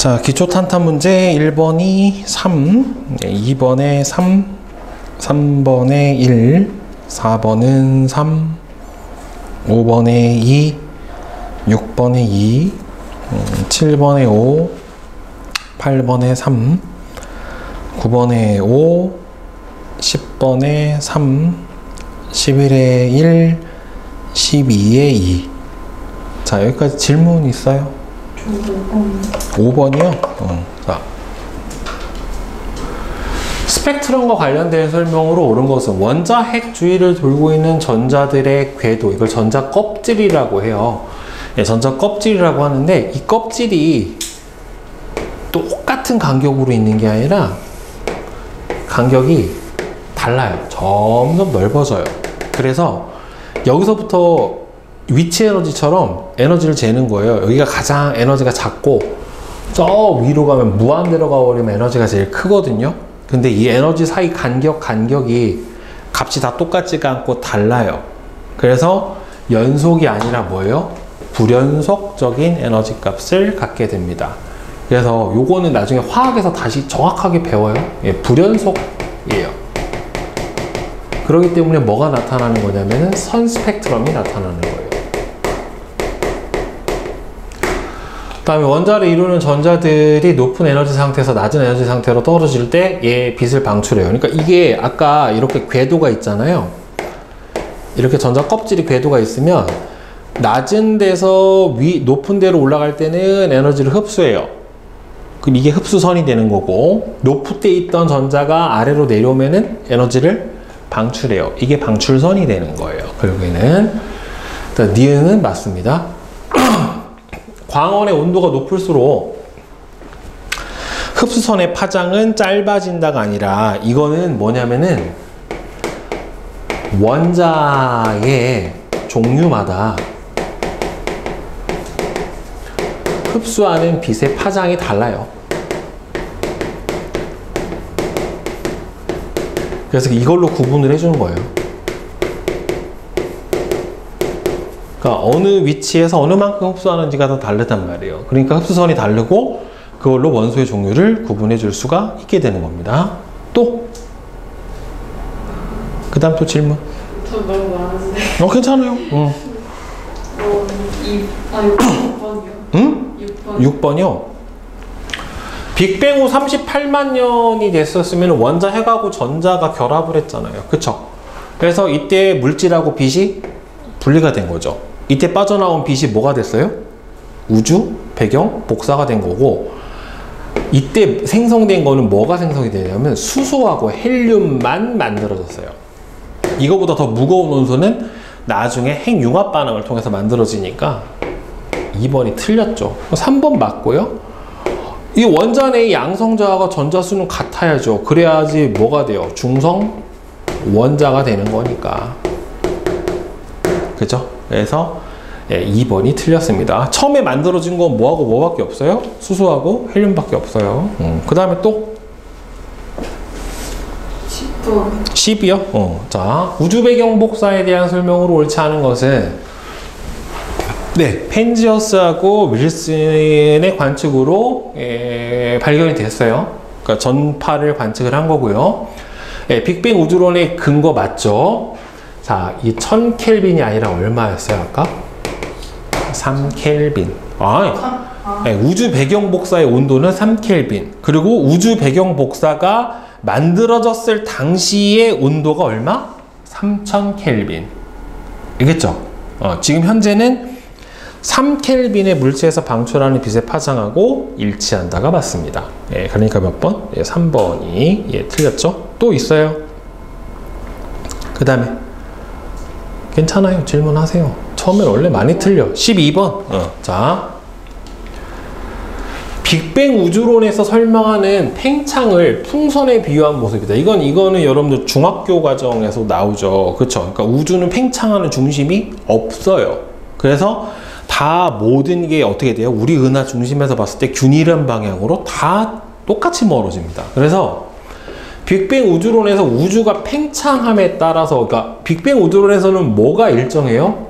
자, 기초 탄탄 문제 1번이 3, 2번에 3, 3번에 1, 4번은 3, 5번에 2, 6번에 2, 7번에 5, 8번에 3, 9번에 5, 10번에 3, 11에 1, 12에 2. 자, 여기까지 질문 있어요? 5번이요? 자, 스펙트럼과 관련된 설명으로 옳은 것은 원자핵 주위를 돌고 있는 전자들의 궤도, 이걸 전자 껍질이라고 해요. 예, 전자 껍질이라고 하는데, 이 껍질이 똑같은 간격으로 있는 게 아니라 간격이 달라요. 점점 넓어져요. 그래서 여기서부터 위치 에너지처럼 에너지를 재는 거예요. 여기가 가장 에너지가 작고 저 위로 가면 무한대로 가버리면 에너지가 제일 크거든요. 근데 이 에너지 사이 간격이 값이 다 똑같지가 않고 달라요. 그래서 연속이 아니라 뭐예요? 불연속적인 에너지 값을 갖게 됩니다. 그래서 요거는 나중에 화학에서 다시 정확하게 배워요. 예, 불연속이에요. 그렇기 때문에 뭐가 나타나는 거냐면은 선 스펙트럼이 나타나는 거예요. 그 다음에 원자를 이루는 전자들이 높은 에너지 상태에서 낮은 에너지 상태로 떨어질 때 얘 빛을 방출해요. 그러니까 이게 아까 이렇게 궤도가 있잖아요. 이렇게 전자 껍질이 궤도가 있으면 낮은 데서 높은 데로 올라갈 때는 에너지를 흡수해요. 그럼 이게 흡수선이 되는 거고, 높은 데 있던 전자가 아래로 내려오면은 에너지를 방출해요. 이게 방출선이 되는 거예요. 결국에는. 니은은 맞습니다. 광원의 온도가 높을수록 흡수선의 파장은 짧아진다가 아니라, 이거는 뭐냐면은 원자의 종류마다 흡수하는 빛의 파장이 달라요. 그래서 이걸로 구분을 해주는 거예요. 그러니까 어느 위치에서 어느 만큼 흡수하는지가 더 다르단 말이에요. 그러니까 흡수선이 다르고 그걸로 원소의 종류를 구분해 줄 수가 있게 되는 겁니다. 또? 그 다음 또 질문. 저 너무 많은데. 괜찮아요. 6번이요. 응? 6번이요? 빅뱅 후 38만 년이 됐었으면 원자핵하고 전자가 결합을 했잖아요. 그쵸? 그래서 이때 물질하고 빛이 분리가 된 거죠. 이때 빠져나온 빛이 뭐가 됐어요? 우주 배경 복사가 된 거고, 이때 생성된 거는 뭐가 생성이 되냐면 수소하고 헬륨만 만들어졌어요. 이거보다 더 무거운 원소는 나중에 핵융합 반응을 통해서 만들어지니까 2번이 틀렸죠. 3번 맞고요. 이 원자 내의 양성자와 전자수는 같아야죠. 그래야지 뭐가 돼요? 중성 원자가 되는 거니까. 그죠? 그래서 2번이 틀렸습니다. 처음에 만들어진 건 뭐하고 뭐밖에 없어요? 수소하고 헬륨밖에 없어요. 그 다음에 또 10번. 10이요? 자, 우주 배경 복사에 대한 설명으로 옳지 않은 것은, 네, 펜지어스하고 윌슨의 관측으로 발견이 됐어요. 그러니까 전파를 관측을 한 거고요. 빅뱅 우주론의 근거 맞죠? 자, 이 1000켈빈이 아니라 얼마였어요, 아까? 3켈빈. 우주 배경 복사의 온도는 3켈빈. 그리고 우주 배경 복사가 만들어졌을 당시의 온도가 얼마? 3000켈빈. 알겠죠? 지금 현재는 3켈빈의 물체에서 방출하는 빛의 파장하고 일치한다가 맞습니다. 그러니까 몇 번? 3번이 틀렸죠? 또 있어요. 그 다음에 괜찮아요. 질문하세요. 처음엔 원래 많이 틀려. 12번. 자, 빅뱅 우주론에서 설명하는 팽창을 풍선에 비유한 모습이다. 이거는 여러분들 중학교 과정에서 나오죠. 그렇죠? 그러니까 우주는 팽창하는 중심이 없어요. 그래서 다 모든 게 어떻게 돼요? 우리 은하 중심에서 봤을 때 균일한 방향으로 다 똑같이 멀어집니다. 그래서 빅뱅 우주론에서 우주가 팽창함에 따라서, 그러니까 빅뱅 우주론에서는 뭐가 일정해요?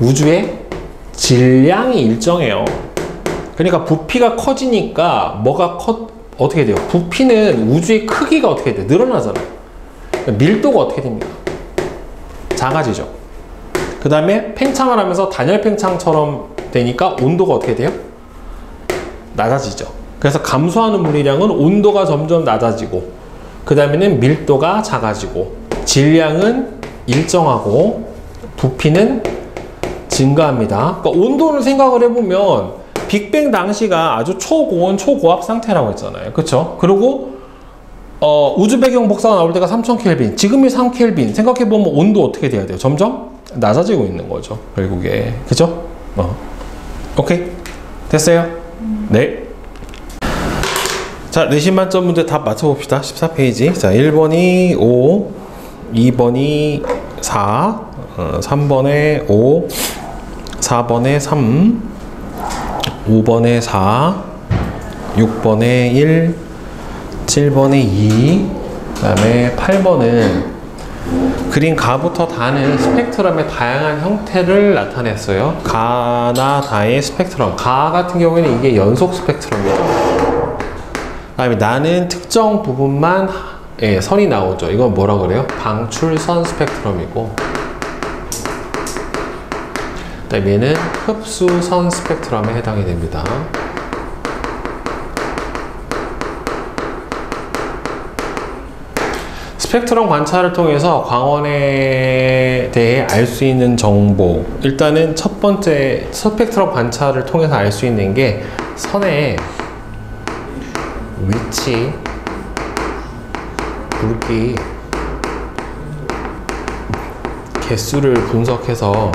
우주의 질량이 일정해요. 그러니까 부피가 커지니까 어떻게 돼요? 부피는 우주의 크기가 어떻게 돼요? 늘어나잖아요. 밀도가 어떻게 됩니까? 작아지죠. 그 다음에 팽창을 하면서 단열 팽창처럼 되니까 온도가 어떻게 돼요? 낮아지죠. 그래서 감소하는 물리량은 온도가 점점 낮아지고, 그 다음에는 밀도가 작아지고, 질량은 일정하고, 부피는 증가합니다. 그러니까 온도를 생각을 해보면 빅뱅 당시가 아주 초고온, 초고압 상태라고 했잖아요. 그쵸? 그리고 우주 배경 복사가 나올 때가 3000켈빈, 지금이 3켈빈. 생각해보면 온도 어떻게 돼야 돼요? 점점 낮아지고 있는 거죠, 결국에. 그죠? 오케이. 됐어요? 네. 자, 내신 만점 문제 답 맞춰봅시다. 14페이지. 자, 1번이 5, 2번이 4, 3번에 5, 4번에 3, 5번에 4, 6번에 1, 7번에 2, 그 다음에 8번은 그린 가부터 다는 스펙트럼의 다양한 형태를 나타냈어요. 가나 다의 스펙트럼. 가 같은 경우에는 이게 연속 스펙트럼이죠. 그 다음에 나는 특정 부분만 선이 나오죠. 이건 뭐라 그래요? 방출선 스펙트럼이고, 그 다음에 얘는 흡수선 스펙트럼에 해당이 됩니다. 스펙트럼 관찰을 통해서 광원에 대해 알 수 있는 정보, 일단은 첫 번째 스펙트럼 관찰을 통해서 알 수 있는 게 선의 위치, 굵기, 개수를 분석해서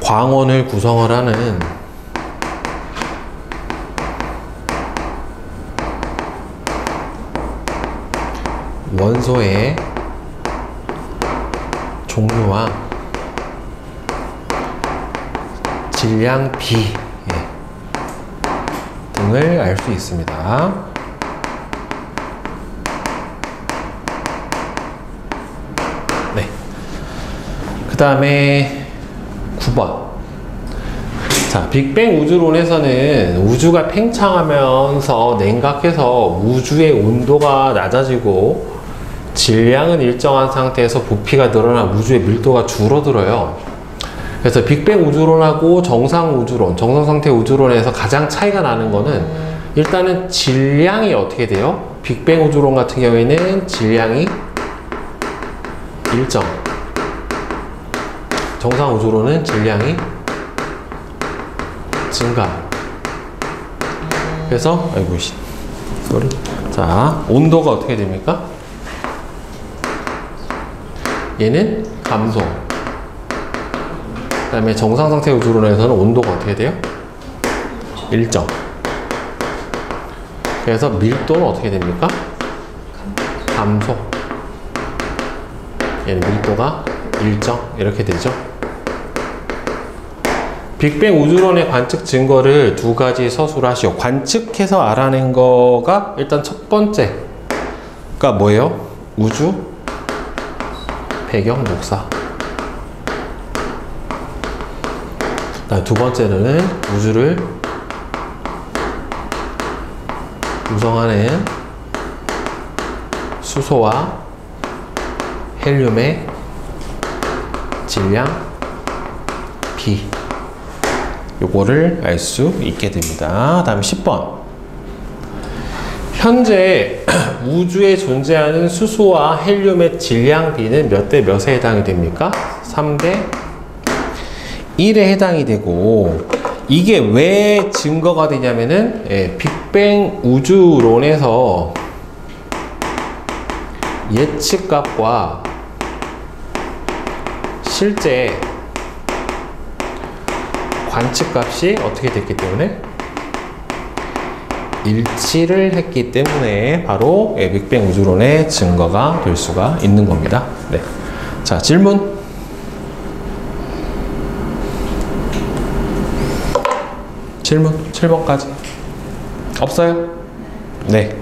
광원을 구성을 하는 원소의 종류와 질량 B 등을 알 수 있습니다. 네. 그 다음에 9번. 자, 빅뱅 우주론에서는 우주가 팽창하면서 냉각해서 우주의 온도가 낮아지고 질량은 일정한 상태에서 부피가 늘어나 우주의 밀도가 줄어들어요. 그래서 빅뱅 우주론하고 정상 우주론, 정상 상태 우주론에서 가장 차이가 나는 거는 일단은 질량이 어떻게 돼요? 빅뱅 우주론 같은 경우에는 질량이 일정, 정상 우주론은 질량이 증가. 그래서 자, 온도가 어떻게 됩니까? 얘는 감소. 그 다음에 정상상태 우주론에서는 온도가 어떻게 돼요? 일정. 그래서 밀도는 어떻게 됩니까? 감소. 얘는 밀도가 일정. 이렇게 되죠. 빅뱅 우주론의 관측 증거를 두 가지 서술을 하시오. 관측해서 알아낸 거가 일단 첫 번째가 뭐예요? 우주 배경 녹사. 두 번째는 우주를 구성하는 수소와 헬륨의 질량 B, 요거를 알 수 있게 됩니다. 다음 10번. 현재 우주에 존재하는 수소와 헬륨의 질량 B는 몇 대 몇에 해당이 됩니까? 3대 1에 해당이 되고, 이게 왜 증거가 되냐면은 빅뱅 우주론에서 예측값과 실제 관측값이 어떻게 됐기 때문에 일치를 했기 때문에 바로 빅뱅 우주론의 증거가 될 수가 있는 겁니다. 네. 자, 질문. 질문 7번까지 없어요? 네.